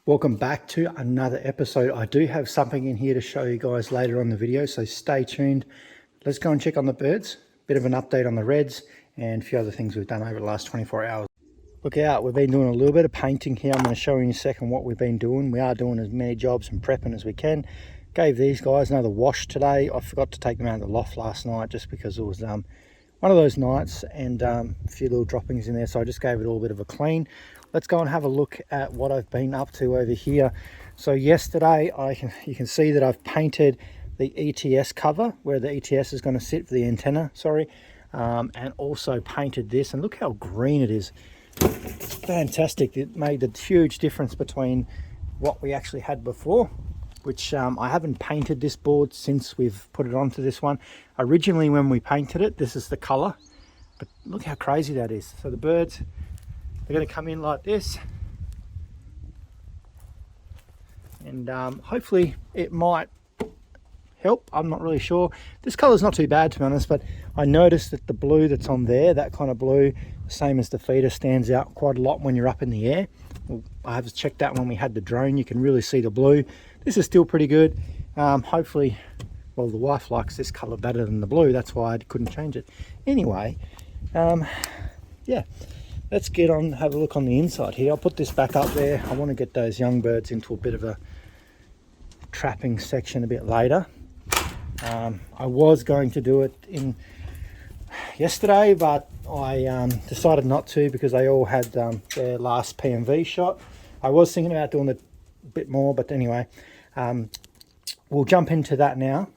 Welcome back to another episode. I do have something in here to show you guys later on the video, so stay tuned. Let's go and check on the birds, bit of an update on the reds and a few other things we've done over the last 24 hours. Look out, we've been doing a little bit of painting here. I'm going to show you in a second what we've been doing. We are doing as many jobs and prepping as we can. Gave these guys another wash today. I forgot to take them out of the loft last night just because it was one of those nights and a few little droppings in there, so I just gave it all a bit of a clean. Let's go and have a look at what I've been up to over here. So yesterday you can see that I've painted the ETS cover where the ETS is going to sit for the antenna, and also painted this, and look how green it is. It's fantastic. It made a huge difference between what we actually had before, which I haven't painted this board since we've put it onto this one. Originally when we painted it, this is the color, but look how crazy that is. So the birds, they're going to come in like this, and hopefully it might help. I'm not really sure. This color is not too bad, to be honest, but I noticed that the blue that's on there, that kind of blue, same as the feeder, stands out quite a lot when you're up in the air. Well, I have checked that when we had the drone. You can really see the blue. This is still pretty good. Hopefully, well, the wife likes this color better than the blue. That's why I couldn't change it. Anyway, yeah. Let's get on, have a look on the inside here. I'll put this back up there. I want to get those young birds into a bit of a trapping section a bit later. I was going to do it in yesterday, but I decided not to because they all had their last PMV shot. I was thinking about doing it a bit more, but anyway, we'll jump into that now.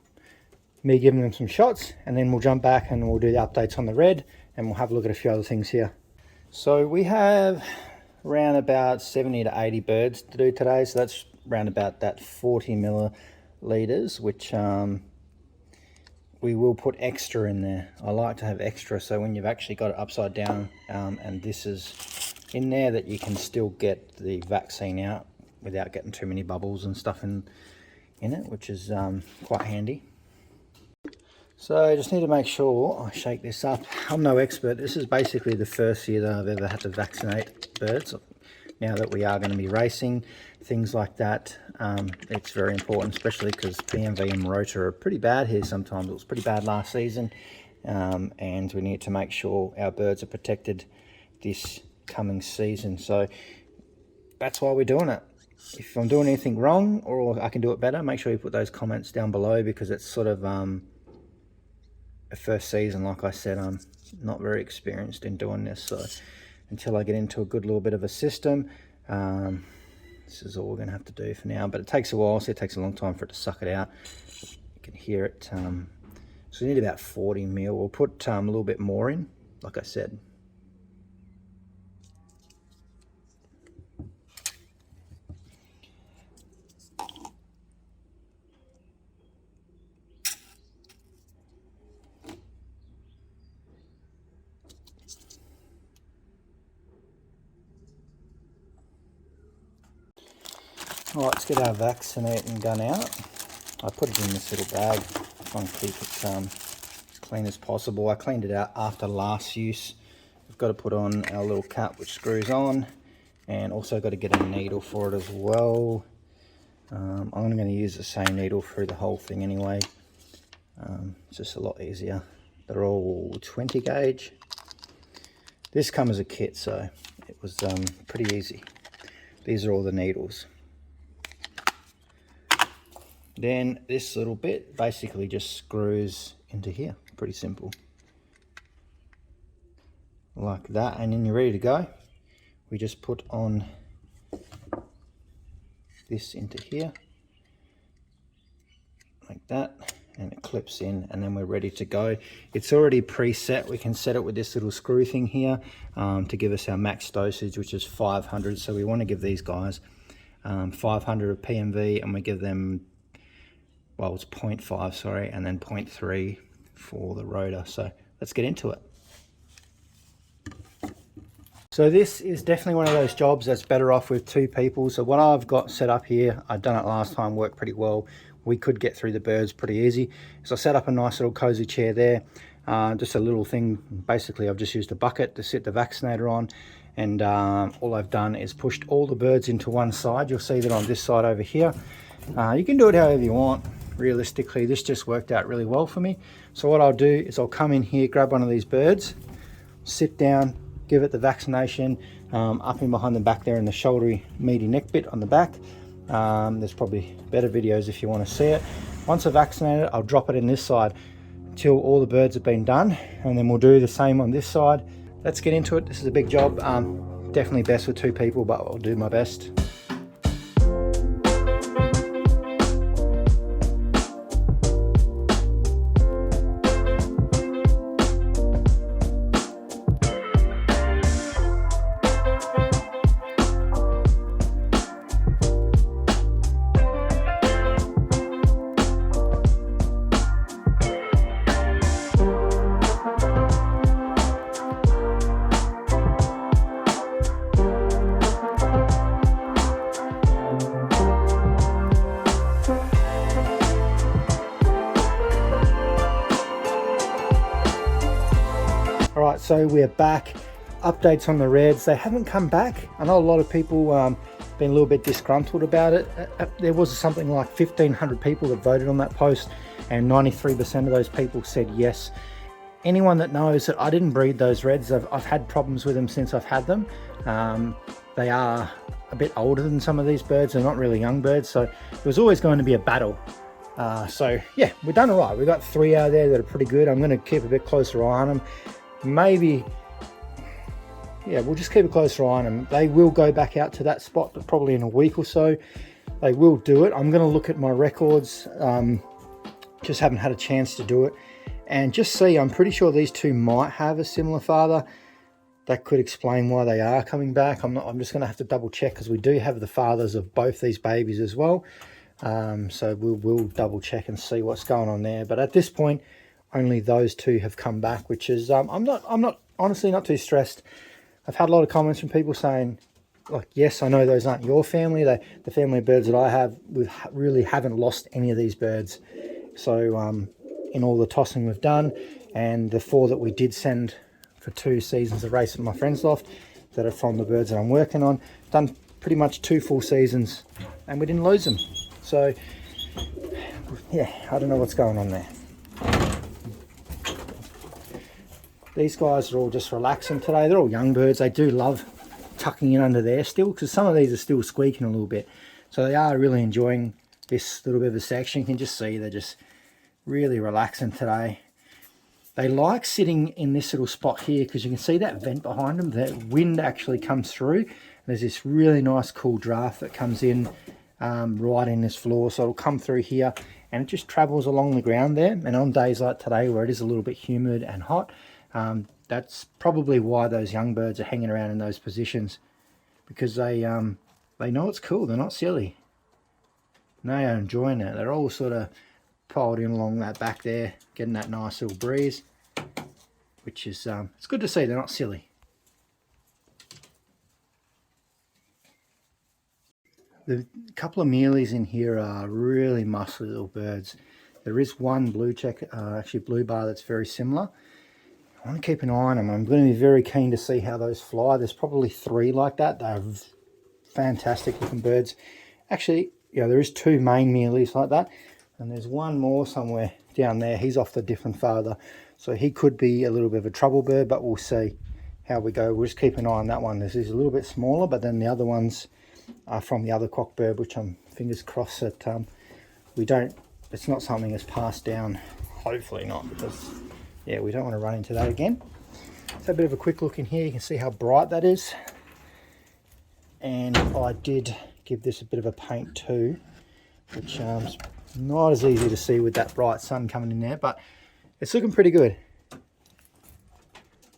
Me giving them some shots, and then we'll jump back and we'll do the updates on the red, and we'll have a look at a few other things here. So we have around about 70 to 80 birds to do today. So that's around about that 40 milliliters, which we will put extra in there. I like to have extra, so when you've actually got it upside down and this is in there, that you can still get the vaccine out without getting too many bubbles and stuff in it, which is quite handy. So I just need to make sure I shake this up. I'm no expert. This is basically the first year that I've ever had to vaccinate birds. Now that we are going to be racing, things like that, it's very important, especially because PMV and Rota are pretty bad here sometimes. It was pretty bad last season, and we need to make sure our birds are protected this coming season. So that's why we're doing it. If I'm doing anything wrong or I can do it better, make sure you put those comments down below, because it's sort of a first season. Like I said, I'm not very experienced in doing this, so until I get into a good little bit of a system, this is all we're going to have to do for now. But it takes a while, so it takes a long time for it to suck it out. You can hear it. So we need about 40 mil. We'll put a little bit more in, like I said. All right, let's get our vaccinating gun out. I put it in this little bag, try and keep it as clean as possible. I cleaned it out after last use. We've got to put on our little cap which screws on, and also got to get a needle for it as well. I'm going to use the same needle through the whole thing anyway. It's just a lot easier. They're all 20 gauge. This comes as a kit, so it was pretty easy. These are all the needles. Then this little bit basically just screws into here. Pretty simple. Like that, and then you're ready to go. We just put on this into here. Like that, and it clips in, and then we're ready to go. It's already preset. We can set it with this little screw thing here to give us our max dosage, which is 500. So we want to give these guys 500 of PMV, and we give them, well, it's 0.5, sorry, and then 0.3 for the Rota. So let's get into it. So this is definitely one of those jobs that's better off with two people. So what I've got set up here, I've done it last time, worked pretty well. We could get through the birds pretty easy. So I set up a nice little cozy chair there. Just a little thing. Basically, I've just used a bucket to sit the vaccinator on, and all I've done is pushed all the birds into one side. You'll see that on this side over here. You can do it however you want. Realistically, this just worked out really well for me. So what I'll do is I'll come in here, grab one of these birds, sit down, give it the vaccination up in behind the back there in the shouldery meaty neck bit on the back. There's probably better videos if you want to see it. Once I vaccinate it, I'll drop it in this side until all the birds have been done, and then we'll do the same on this side. Let's get into it. This is a big job. Definitely best with 2 people, but I'll do my best. All right, so we're back. Updates on the reds. They haven't come back. I know a lot of people been a little bit disgruntled about it. There was something like 1,500 people that voted on that post, and 93% of those people said yes. Anyone that knows that I didn't breed those reds, I've had problems with them since I've had them. They are a bit older than some of these birds. They're not really young birds, so it was always going to be a battle. So yeah, we've done all right. We've got 3 out there that are pretty good. I'm going to keep a bit closer eye on them. Maybe, yeah, we'll just keep a closer eye on them. They will go back out to that spot, but probably in a week or so. They will do it. I'm going to look at my records. Just haven't had a chance to do it. And just see, I'm pretty sure these 2 might have a similar father. That could explain why they are coming back. I'm just going to have to double check, because we do have the fathers of both these babies as well. So we'll double check and see what's going on there. But at this point, only those 2 have come back, which is I'm not honestly not too stressed. I've had a lot of comments from people saying, like, yes, I know those aren't your family. The family of birds that I have, we really haven't lost any of these birds. So in all the tossing we've done, and the 4 that we did send for 2 seasons of race at my friend's loft that are from the birds that I'm working on, done pretty much 2 full seasons, and we didn't lose them. So yeah, I don't know what's going on there. These guys are all just relaxing today. They're all young birds. They do love tucking in under there still, because some of these are still squeaking a little bit. So they are really enjoying this little bit of a section. You can just see they're just really relaxing today. They like sitting in this little spot here, because you can see that vent behind them. The wind actually comes through. There's this really nice cool draft that comes in right in this floor. So it'll come through here, and it just travels along the ground there. And on days like today, where it is a little bit humid and hot, that's probably why those young birds are hanging around in those positions, because they know it's cool. They're not silly. They are enjoying it. They're all sort of piled in along that back there, getting that nice little breeze, which is it's good to see. They're not silly. The couple of mealies in here are really muscly little birds. There is one blue check, actually blue bar, that's very similar. I want to keep an eye on them. I'm going to be very keen to see how those fly. There's probably 3 like that. They're fantastic looking birds. Actually, yeah, there is 2 main mealies like that, and there's one more somewhere down there. He's off the different father, so he could be a little bit of a trouble bird, but we'll see how we go. We'll just keep an eye on that one. This is a little bit smaller, but then the other ones are from the other cock bird, which I'm fingers crossed that it's not something that's passed down. Hopefully not, because yeah, we don't want to run into that again. Let's have a bit of a quick look in here. You can see how bright that is. And I did give this a bit of a paint too, which is not as easy to see with that bright sun coming in there, but it's looking pretty good.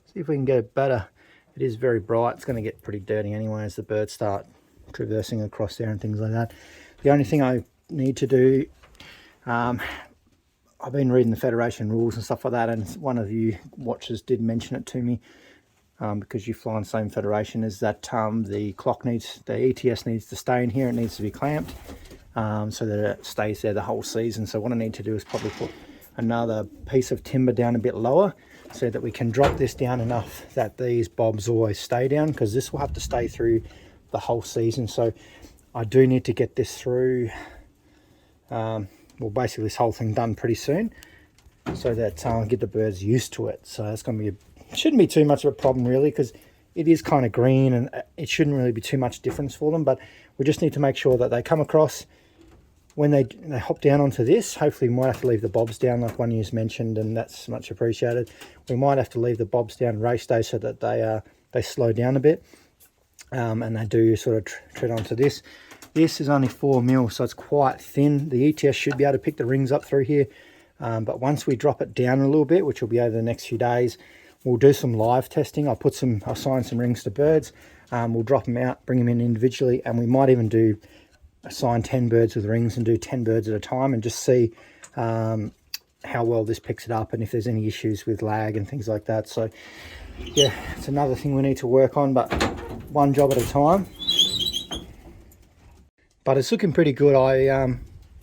See if we can get it better. It is very bright. It's going to get pretty dirty anyway as the birds start traversing across there and things like that. The only thing I need to do, I've been reading the Federation rules and stuff like that, and one of you watchers did mention it to me, because you fly in the same Federation, is that the ETS needs to stay in here. It needs to be clamped so that it stays there the whole season. So what I need to do is probably put another piece of timber down a bit lower so that we can drop this down enough that these bobs always stay down, because this will have to stay through the whole season. So I do need to get this through, well, basically this whole thing done pretty soon, so that I'll get the birds used to it. So that's going to be shouldn't be too much of a problem really, because it is kind of green and it shouldn't really be too much difference for them. But we just need to make sure that they come across when they hop down onto this. Hopefully we might have to leave the bobs down like one you's mentioned, and that's much appreciated. We might have to leave the bobs down race day so that they slow down a bit, and they do sort of tread onto this. This is only 4 mil, so it's quite thin. The ETS should be able to pick the rings up through here, but once we drop it down a little bit, which will be over the next few days, we'll do some live testing. I'll assign some rings to birds. We'll drop them out, bring them in individually, and we might even assign 10 birds with rings and do 10 birds at a time, and just see how well this picks it up and if there's any issues with lag and things like that. So yeah, it's another thing we need to work on, but one job at a time. But it's looking pretty good. I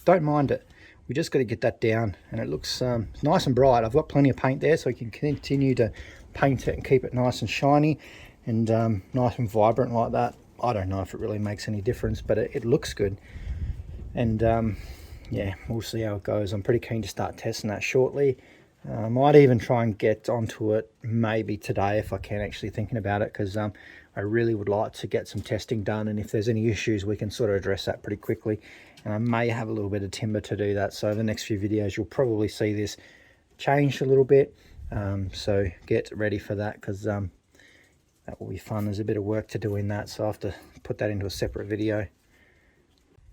don't mind it. We just got to get that down, and it looks nice and bright. I've got plenty of paint there, so we can continue to paint it and keep it nice and shiny and nice and vibrant like that. I don't know if it really makes any difference, but it looks good. And yeah, we'll see how it goes. I'm pretty keen to start testing that shortly. I might even try and get onto it maybe today if I can, actually thinking about it, because I really would like to get some testing done, and if there's any issues we can sort of address that pretty quickly. And I may have a little bit of timber to do that, so the next few videos you'll probably see this changed a little bit. So get ready for that, because that will be fun. There's a bit of work to do in that, so I have to put that into a separate video.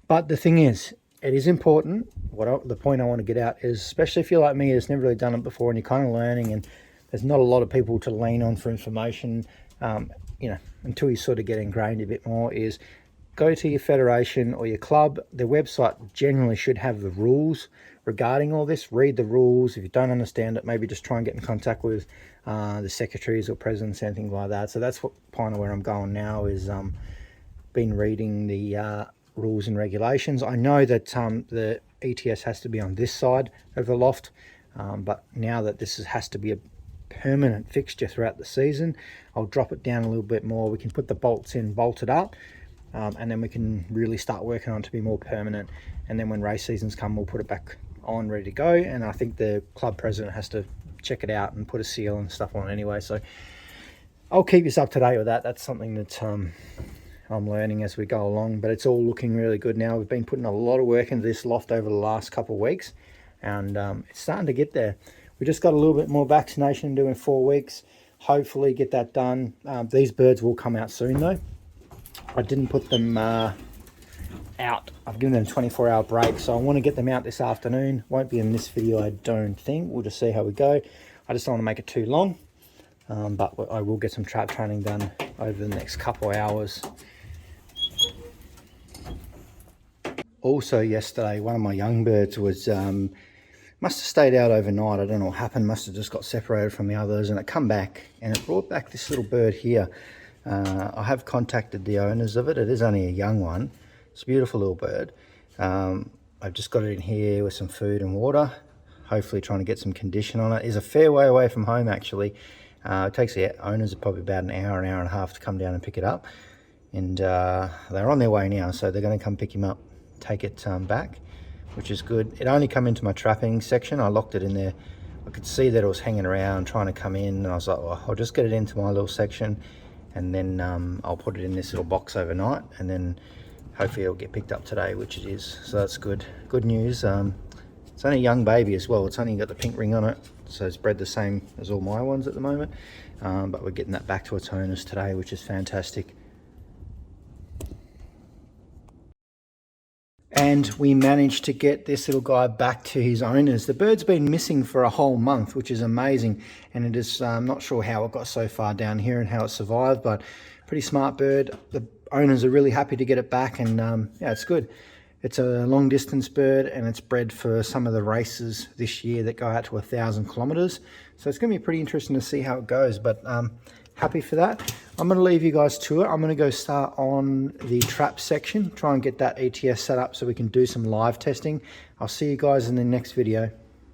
But the thing is, it is important. The point I want to get out is, especially if you're like me, that's never really done it before and you're kind of learning, and there's not a lot of people to lean on for information, you know, until you sort of get ingrained a bit more, is go to your federation or your club. Their website generally should have the rules regarding all this. Read the rules. If you don't understand it, maybe just try and get in contact with the secretaries or presidents, anything like that. So that's what kind of where I'm going now, is been reading the rules and regulations. I know that the ETS has to be on this side of the loft, but now that this has to be a permanent fixture throughout the season, I'll drop it down a little bit more. We can put the bolts in, bolted up, and then we can really start working on it to be more permanent. And then when race seasons come, we'll put it back on ready to go. And I think the club president has to check it out and put a seal and stuff on anyway, so I'll keep you up to date with that. That's something that I'm learning as we go along, but it's all looking really good now. We've been putting a lot of work into this loft over the last couple of weeks, and it's starting to get there. We just got a little bit more vaccination to do in 4 weeks. Hopefully get that done. These birds will come out soon though. I didn't put them out. I've given them a 24-hour break, so I want to get them out this afternoon. Won't be in this video, I don't think. We'll just see how we go. I just don't want to make it too long, but I will get some trap training done over the next couple of hours. Also yesterday, one of my young birds was must have stayed out overnight. I don't know what happened. Must have just got separated from the others, and it come back, and it brought back this little bird here. I have contacted the owners of it. It is only a young one. It's a beautiful little bird. I've just got it in here with some food and water, hopefully trying to get some condition on it. It's a fair way away from home actually. It takes the owners probably about an hour and a half to come down and pick it up, and they're on their way now, so they're going to come pick him up, take it back, which is good. It only come into my trapping section. I locked it in there. I could see that it was hanging around trying to come in, and I was like, well, I'll just get it into my little section, and then I'll put it in this little box overnight, and then hopefully it'll get picked up today, which it is. So that's good news. It's only a young baby as well. It's only got the pink ring on it, so it's bred the same as all my ones at the moment, but we're getting that back to its owners today, which is fantastic. And we managed to get this little guy back to his owners. The bird's been missing for a whole month, which is amazing, and it is not sure how it got so far down here and how it survived, but pretty smart bird. The owners are really happy to get it back, and yeah, it's good. It's a long distance bird, and it's bred for some of the races this year that go out to 1,000 kilometers. So it's going to be pretty interesting to see how it goes, but happy for that. I'm going to leave you guys to it. I'm going to go start on the trap section, try and get that ETS set up so we can do some live testing. I'll see you guys in the next video.